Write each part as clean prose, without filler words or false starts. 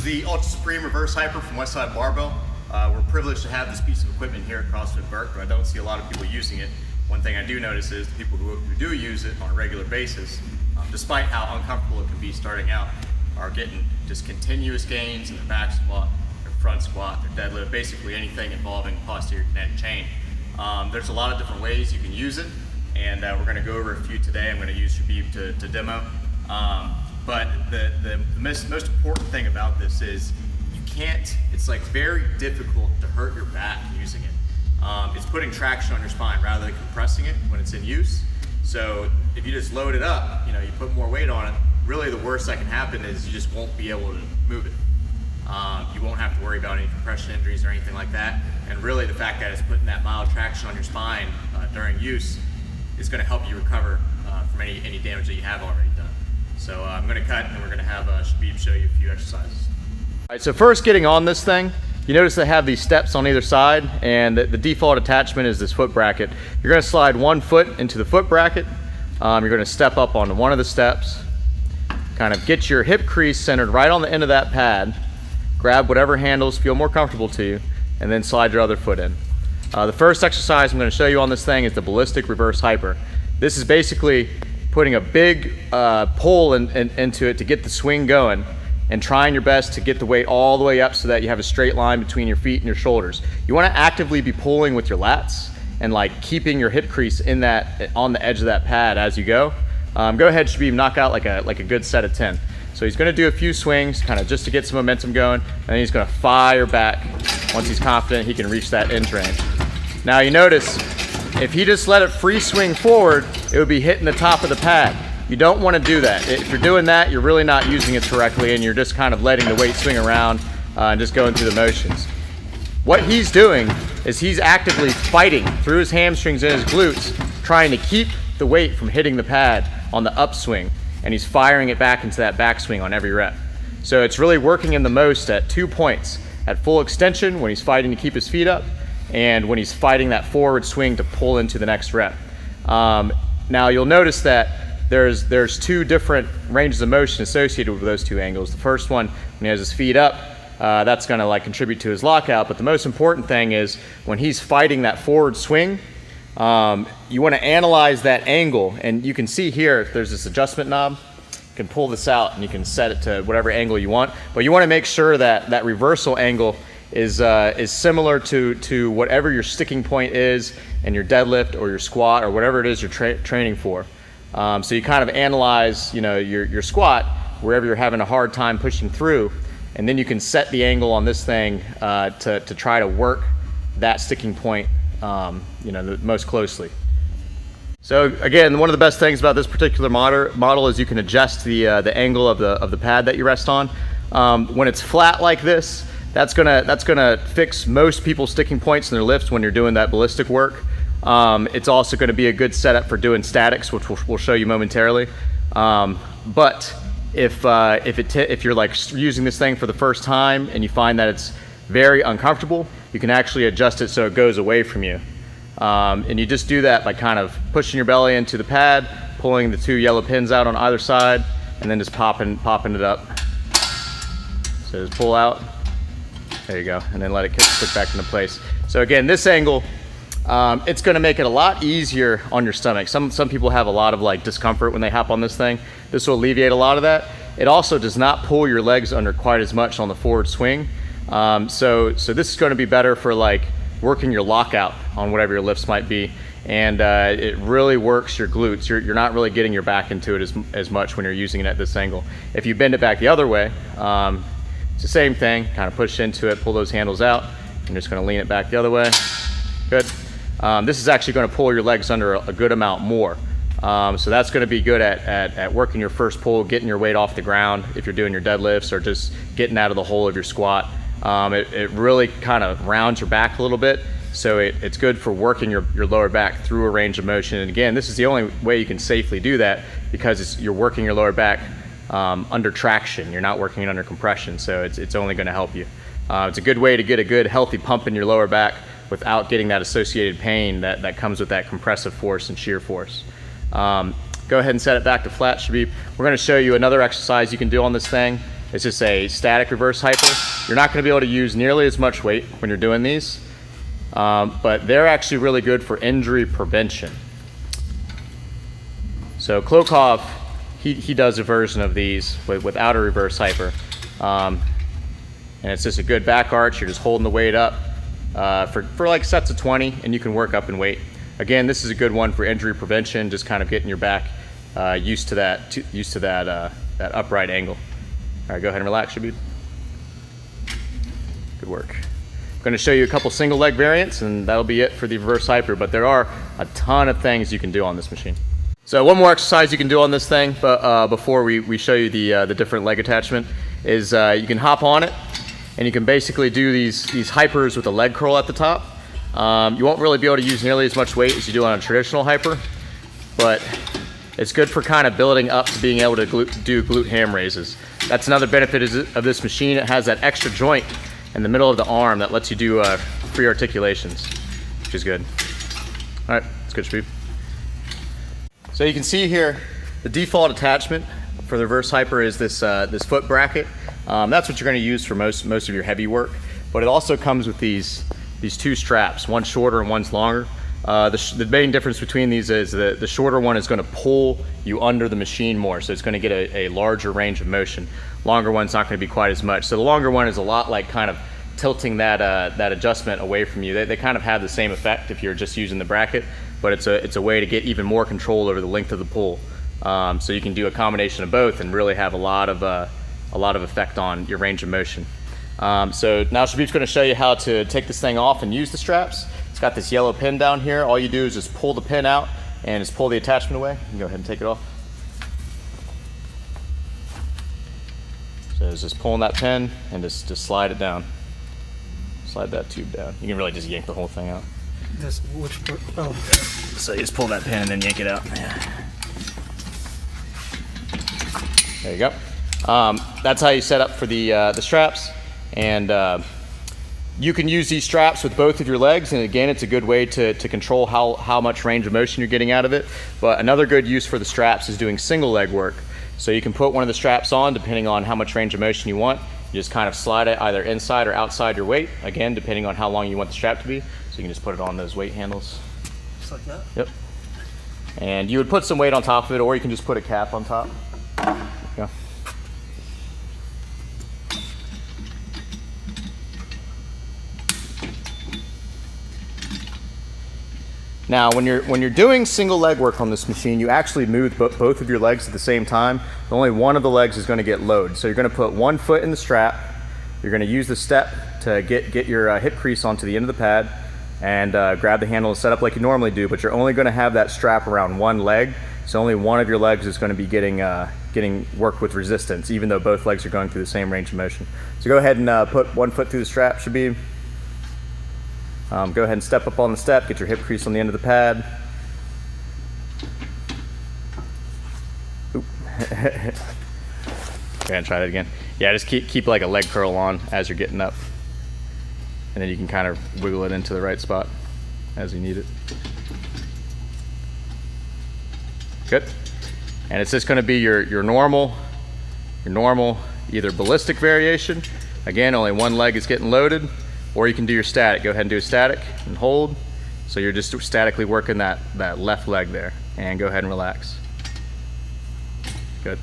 is the Ultra Supreme Reverse Hyper from Westside Barbell. We're privileged to have this piece of equipment here at CrossFit Burke, but I don't see a lot of people using it. One thing I do notice is the people who do use it on a regular basis, despite how uncomfortable it can be starting out, are getting just continuous gains in their back squat, their front squat, their deadlift, basically anything involving posterior kinetic chain. There's a lot of different ways you can use it, and we're going to go over a few today. I'm going to use Shabib to demo. But the most important thing about this is it's like very difficult to hurt your back using it. It's putting traction on your spine rather than compressing it when it's in use. So if you just load it up, you put more weight on it, really the worst that can happen is you just won't be able to move it. You won't have to worry about any compression injuries or anything like that. And really the fact that it's putting that mild traction on your spine during use is going to help you recover from any damage that you have already done. So I'm going to cut and we're going to have Shabib show you a few exercises. All right, so first getting on this thing, you notice they have these steps on either side, and the default attachment is this foot bracket. You're going to slide one foot into the foot bracket. You're going to step up onto one of the steps, kind of get your hip crease centered right on the end of that pad, grab whatever handles feel more comfortable to you, and then slide your other foot in. The first exercise I'm going to show you on this thing is the ballistic reverse hyper. This is basically putting a big pull into it to get the swing going, and trying your best to get the weight all the way up so that you have a straight line between your feet and your shoulders. You want to actively be pulling with your lats and like keeping your hip crease on the edge of that pad as you go. Go ahead, Shabib, knock out like a good set of 10. So he's going to do a few swings kind of just to get some momentum going, and then he's going to fire back once he's confident he can reach that hinge range. Now you notice if he just let it free swing forward, it would be hitting the top of the pad. You don't want to do that. If you're doing that, you're really not using it correctly, and you're just kind of letting the weight swing around and just going through the motions. What he's doing is he's actively fighting through his hamstrings and his glutes, trying to keep the weight from hitting the pad on the upswing, and he's firing it back into that backswing on every rep. So it's really working in the most at 2 points: at full extension when he's fighting to keep his feet up, and when he's fighting that forward swing to pull into the next rep. Now you'll notice that there's two different ranges of motion associated with those two angles. The first one, when he has his feet up, that's going to like contribute to his lockout. But the most important thing is when he's fighting that forward swing, you want to analyze that angle. And you can see here, there's this adjustment knob. You can pull this out and you can set it to whatever angle you want. But you want to make sure that that reversal angle is similar to whatever your sticking point is in your deadlift or your squat or whatever it is you're training for. So you kind of analyze, your squat wherever you're having a hard time pushing through, and then you can set the angle on this thing to try to work that sticking point, the most closely. So again, one of the best things about this particular model is you can adjust the angle of the pad that you rest on. When it's flat like this, that's gonna fix most people's sticking points in their lifts when you're doing that ballistic work. It's also going to be a good setup for doing statics, which we'll show you momentarily. But if you're like using this thing for the first time and you find that it's very uncomfortable, you can actually adjust it so it goes away from you. And you just do that by kind of pushing your belly into the pad, pulling the two yellow pins out on either side, and then just popping it up. So just pull out. There you go, and then let it click back into place. So again, this angle, it's going to make it a lot easier on your stomach. Some people have a lot of like discomfort when they hop on this thing. This will alleviate a lot of that. It also does not pull your legs under quite as much on the forward swing. So this is going to be better for like working your lockout on whatever your lifts might be. And it really works your glutes. You're not really getting your back into it as much when you're using it at this angle. If you bend it back the other way, it's the same thing. Kind of push into it, pull those handles out. I'm just going to lean it back the other way. Good. This is actually going to pull your legs under a good amount more. So that's going to be good at working your first pull, getting your weight off the ground if you're doing your deadlifts or just getting out of the hole of your squat. It really kind of rounds your back a little bit. So it's good for working your lower back through a range of motion. And again, this is the only way you can safely do that because you're working your lower back under traction. You're not working it under compression. So it's only going to help you. It's a good way to get a good healthy pump in your lower back without getting that associated pain that comes with that compressive force and shear force. Go ahead and set it back to flat, Shabib. We're going to show you another exercise you can do on this thing. It's just a static reverse hyper. You're not gonna be able to use nearly as much weight when you're doing these, but they're actually really good for injury prevention. So Klokov, he does a version of these without a reverse hyper. And it's just a good back arch. You're just holding the weight up for like sets of 20, and you can work up in weight. Again, this is a good one for injury prevention, just kind of getting your back used to that upright angle. All right, go ahead and relax, Shabib. Good work. I'm going to show you a couple single leg variants, and that'll be it for the reverse hyper, but there are a ton of things you can do on this machine. So one more exercise you can do on this thing, but before we show you the different leg attachment, is you can hop on it, and you can basically do these hypers with a leg curl at the top. You won't really be able to use nearly as much weight as you do on a traditional hyper, but it's good for kind of building up to being able to do glute ham raises. That's another benefit of this machine. It has that extra joint in the middle of the arm that lets you do free articulations, which is good. All right, it's good, Shabib. So you can see here, the default attachment for the reverse hyper is this foot bracket. That's what you're going to use for most of your heavy work, but it also comes with these two straps, one shorter and one's longer. The main difference between these is that the shorter one is going to pull you under the machine more, so it's going to get a larger range of motion. Longer one's not going to be quite as much. So the longer one is a lot like kind of tilting that adjustment away from you. They kind of have the same effect if you're just using the bracket, but it's a way to get even more control over the length of the pull. So you can do a combination of both and really have a lot of effect on your range of motion. So now Shabib's going to show you how to take this thing off and use the straps. It's got this yellow pin down here. All you do is just pull the pin out and just pull the attachment away. You can go ahead and take it off. So it's just pulling that pin and just slide it down. Slide that tube down. You can really just yank the whole thing out. This, which part? Oh. So you just pull that pin and then yank it out. There you go. That's how you set up for the straps. And you can use these straps with both of your legs, and again, it's a good way to control how much range of motion you're getting out of it. But another good use for the straps is doing single leg work. So you can put one of the straps on depending on how much range of motion you want. You just kind of slide it either inside or outside your weight, again, depending on how long you want the strap to be. So you can just put it on those weight handles. Just like that? Yep. And you would put some weight on top of it, or you can just put a cap on top. There you go. Now, when you're doing single leg work on this machine, you actually move both of your legs at the same time. Only one of the legs is going to get load. So you're going to put one foot in the strap. You're going to use the step to get your hip crease onto the end of the pad and grab the handle and set up like you normally do, but you're only going to have that strap around one leg. So only one of your legs is going to be getting work with resistance, even though both legs are going through the same range of motion. So go ahead and put one foot through the strap, Shabib. Go ahead and step up on the step, get your hip crease on the end of the pad. Oop. Go ahead and try that again. Yeah, just keep like a leg curl on as you're getting up. And then you can kind of wiggle it into the right spot as you need it. Good. And it's just going to be your normal either ballistic variation. Again, only one leg is getting loaded. Or you can do your static. Go ahead and do a static and hold. So you're just statically working that left leg there. And go ahead and relax. Good.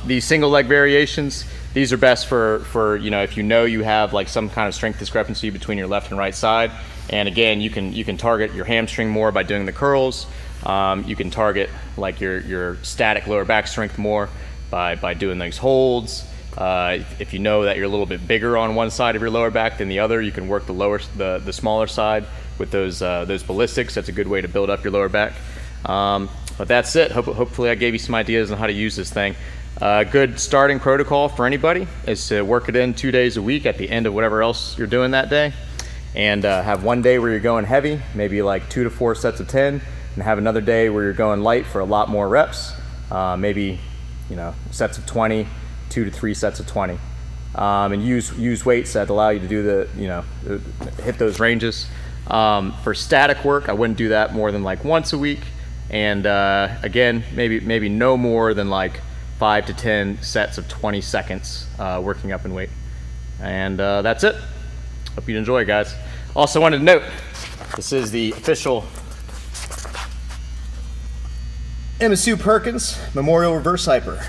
These single leg variations, these are best for if you have like some kind of strength discrepancy between your left and right side. And again, you can target your hamstring more by doing the curls. You can target like your static lower back strength more by doing those holds. If you know that you're a little bit bigger on one side of your lower back than the other, you can work the smaller side with those ballistics. That's a good way to build up your lower back. But that's it. Hopefully I gave you some ideas on how to use this thing. Good starting protocol for anybody is to work it in 2 days a week at the end of whatever else you're doing that day, and have one day where you're going heavy, maybe like 2 to 4 sets of 10, and have another day where you're going light for a lot more reps, maybe sets of 20. 2 to 3 sets of 20, and use weights that allow you to do hit those ranges. For static work, I wouldn't do that more than like once a week, and again, maybe no more than like 5 to 10 sets of 20 seconds working up in weight. And that's it. Hope you enjoy, guys. Also wanted to note, this is the official Emma Sue Perkins Memorial Reverse Hyper.